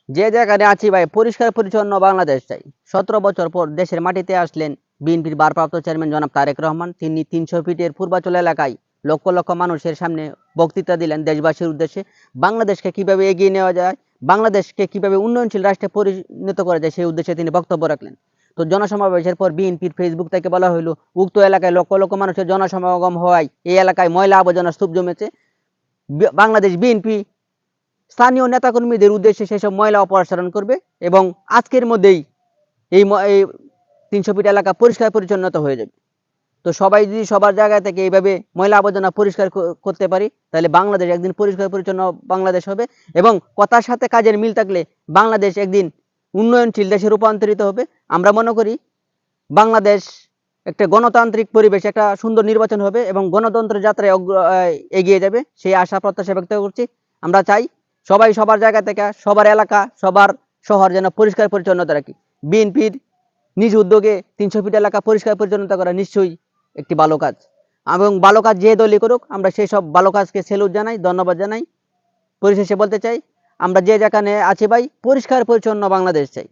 যে জায়গায় আছি ভাই, পরিষ্কার পরিচ্ছন্ন বাংলাদেশ চাই। ১৭ বছর পর দেশের মাটিতে আসলেন বিএনপির ভারপ্রাপ্ত চেয়ারম্যান জনাব তারেক রহমান। তিনি ৩০০ ফিটের পূর্বাচল এলাকায় লক্ষ লক্ষ মানুষের সামনে বক্তৃতা দিলেন দেশবাসীর উদ্দেশ্যে। বাংলাদেশকে কিভাবে এগিয়ে নেওয়া যায়, বাংলাদেশকে কিভাবে উন্নয়নশীল রাষ্ট্রে পরিণত করা যায়, সেই উদ্দেশ্যে তিনি বক্তব্য রাখলেন। তো জনসমাবেশের পর বিএনপির ফেসবুক থেকে বলা হইল, উক্ত এলাকায় লক্ষ লক্ষ মানুষের জনসমাগম হওয়ায় এই এলাকায় ময়লা আবর্জনার স্তূপ জমেছে। বাংলাদেশ বিএনপি স্থানীয় নেতাকর্মীদের উদ্দেশ্যে সেসব ময়লা অপসারণ করবে এবং আজকের মধ্যেই এই ৩০০ ফিট এলাকা পরিষ্কার পরিচ্ছন্নতা হয়ে যাবে। তো সবাই যদি সবার জায়গা থেকে এইভাবে ময়লা আবর্জনা পরিষ্কার করতে পারি, তাহলে বাংলাদেশ একদিন পরিষ্কার পরিচ্ছন্ন বাংলাদেশ হবে এবং কথার সাথে কাজের মিল থাকলে বাংলাদেশ একদিন উন্নয়নশীল দেশে রূপান্তরিত হবে। আমরা মনে করি বাংলাদেশ একটা গণতান্ত্রিক পরিবেশ, একটা সুন্দর নির্বাচন হবে এবং গণতন্ত্রের যাত্রায় এগিয়ে যাবে, সেই আশা প্রত্যাশা ব্যক্ত করছি। আমরা চাই সবাই সবার জায়গা থেকে সবার এলাকা সবার শহর যেন পরিষ্কার পরিচ্ছন্নতা রাখি। বিএনপির নিজ উদ্যোগে ৩০০ ফিট এলাকা পরিষ্কার পরিচ্ছন্নতা করা নিশ্চয়ই একটি ভালো কাজ এবং ভালো কাজ যে দলই করুক, আমরা সেই সব ভালো কাজকে স্যালুট জানাই, ধন্যবাদ জানাই। পরিশেষে বলতে চাই, আমরা যে যেখানে আছি ভাই, পরিষ্কার পরিচ্ছন্ন বাংলাদেশ চাই।